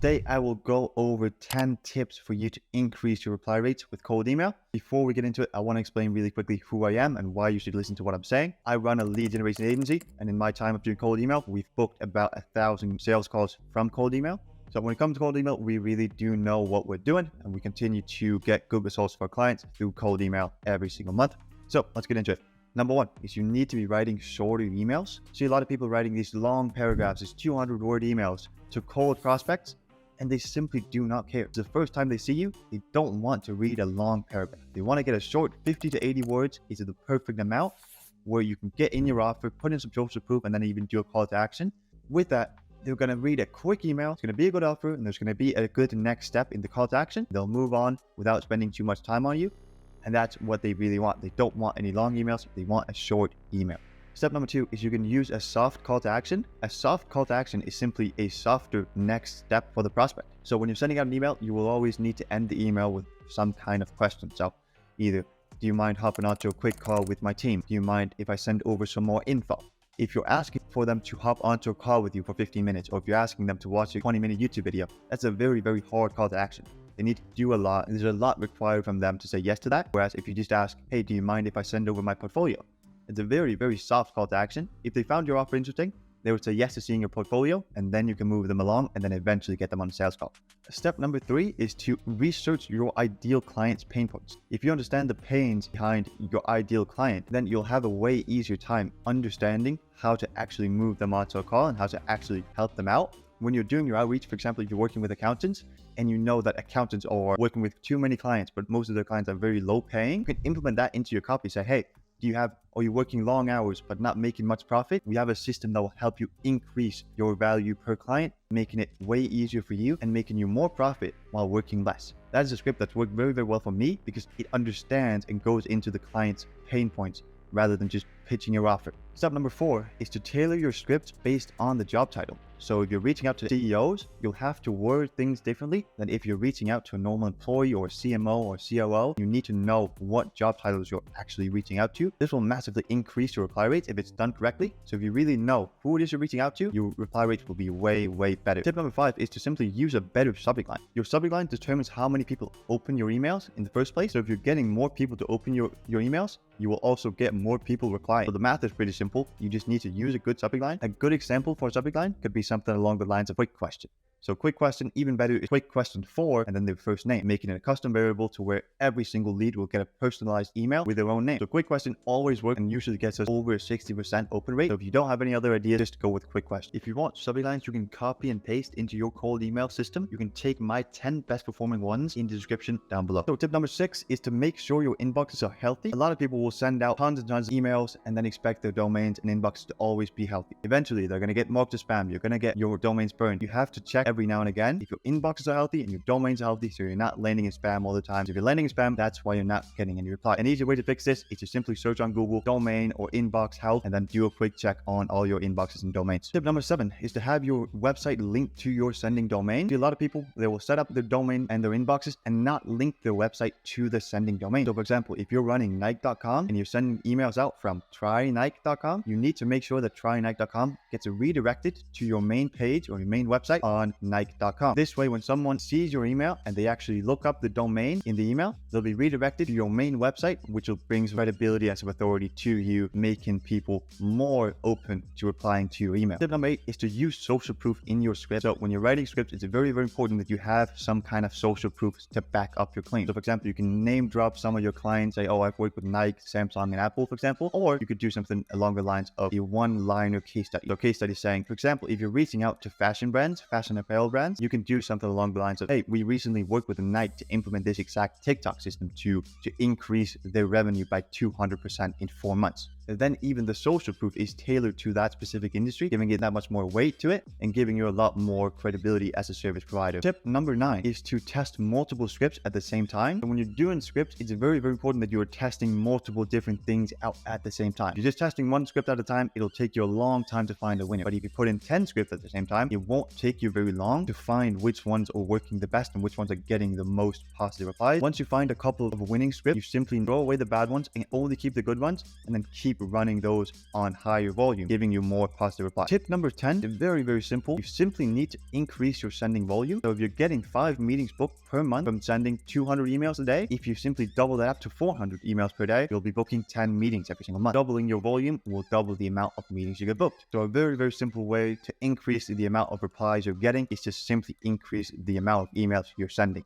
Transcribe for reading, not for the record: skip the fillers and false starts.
Today, I will go over 10 tips for you to increase your reply rates with cold email. Before we get into it, I want to explain really quickly who I am and why you should listen to what I'm saying. I run a lead generation agency, and in my time of doing cold email, we've booked about 1,000 sales calls from cold email. So when it comes to cold email, we really do know what we're doing, and we continue to get good results for our clients through cold email every single month. So let's get into it. Number one is you need to be writing shorter emails. See a lot of people writing these long paragraphs, these 200-word emails to cold prospects, and they simply do not care. It's the first time they see you, they don't want to read a long paragraph. They want to get a short 50 to 80 words is the perfect amount where you can get in your offer, put in some social proof, and then even do a call to action. With that, they're going to read a quick email. It's going to be a good offer, and there's going to be a good next step in the call to action. They'll move on without spending too much time on you. And that's what they really want. They don't want any long emails. They want a short email. Step number two is you can use a soft call to action. A soft call to action is simply a softer next step for the prospect. So when you're sending out an email, you will always need to end the email with some kind of question. So either, do you mind hopping onto a quick call with my team? Do you mind if I send over some more info? If you're asking for them to hop onto a call with you for 15 minutes, or if you're asking them to watch a 20-minute YouTube video, that's a very, very hard call to action. They need to do a lot, and there's a lot required from them to say yes to that. Whereas if you just ask, hey, do you mind if I send over my portfolio? It's a very, very soft call to action. If they found your offer interesting, they would say yes to seeing your portfolio, and then you can move them along and then eventually get them on a sales call. Step number three is to research your ideal client's pain points. If you understand the pains behind your ideal client, then you'll have a way easier time understanding how to actually move them onto a call and how to actually help them out. When you're doing your outreach, for example, if you're working with accountants and you know that accountants are working with too many clients, but most of their clients are very low paying, you can implement that into your copy. Say, hey, are you working long hours but not making much profit? We have a system that will help you increase your value per client, making it way easier for you and making you more profit while working less. That is a script that's worked very, very well for me because it understands and goes into the client's pain points rather than just pitching your offer. Step number four is to tailor your script based on the job title. So if you're reaching out to CEOs, you'll have to word things differently than if you're reaching out to a normal employee or CMO or COO. You need to know what job titles you're actually reaching out to. This will massively increase your reply rates if it's done correctly. So if you really know who it is you're reaching out to, your reply rates will be way, way better. Tip number five is to simply use a better subject line. Your subject line determines how many people open your emails in the first place. So if you're getting more people to open your emails, you will also get more people replying. So the math is pretty simple. You just need to use a good subject line. A good example for a subject line could be something along the lines of quick question. So quick question, even better is quick question 4 and then their first name, making it a custom variable to where every single lead will get a personalized email with their own name. So quick question always works and usually gets us over a 60% open rate. So if you don't have any other ideas, just go with quick question. If you want subject lines you can copy and paste into your cold email system, you can take my 10 best performing ones in the description down below. So tip number 6 is to make sure your inboxes are healthy. A lot of people will send out tons and tons of emails and then expect their domains and inboxes to always be healthy. Eventually they're going to get marked as spam. You're going to get your domains burned. You have to check every now and again if your inboxes are healthy and your domains are healthy, so you're not landing in spam all the time. So if you're landing in spam, that's why you're not getting any reply. An easy way to fix this is to simply search on Google domain or inbox health and then do a quick check on all your inboxes and domains. Tip number 7 is to have your website linked to your sending domain. A lot of people, they will set up their domain and their inboxes and not link their website to the sending domain. So for example, if you're running Nike.com and you're sending emails out from trynike.com, you need to make sure that trynike.com gets redirected to your main page or your main website on Nike.com. This way, when someone sees your email and they actually look up the domain in the email, they'll be redirected to your main website, which will bring credibility and some authority to you, making people more open to replying to your email. Tip number 8 is to use social proof in your script. So when you're writing scripts, it's very, very important that you have some kind of social proof to back up your claim. So for example, you can name drop some of your clients, say, oh, I've worked with Nike, Samsung, and Apple, for example, or you could do something along the lines of a one-liner case study. So case study saying, for example, if you're reaching out to fashion brands, fashion apparel brands, you can do something along the lines of, hey, we recently worked with Nike to implement this exact TikTok system to increase their revenue by 200% in 4 months. And then even the social proof is tailored to that specific industry, giving it that much more weight to it and giving you a lot more credibility as a service provider. Tip number 9 is to test multiple scripts at the same time. And when you're doing scripts, it's very, very important that you are testing multiple different things out at the same time. If you're just testing one script at a time, it'll take you a long time to find a winner. But if you put in 10 scripts at the same time, it won't take you very long to find which ones are working the best and which ones are getting the most positive replies. Once you find a couple of winning scripts, you simply throw away the bad ones and only keep the good ones and then keep running those on higher volume, giving you more positive replies. Tip number 10 is very, very simple. You simply need to increase your sending volume. So if you're getting 5 meetings booked per month from sending 200 emails a day, if you simply double that up to 400 emails per day, you'll be booking 10 meetings every single month. Doubling your volume will double the amount of meetings you get booked. So a very, very simple way to increase the amount of replies you're getting is to simply increase the amount of emails you're sending.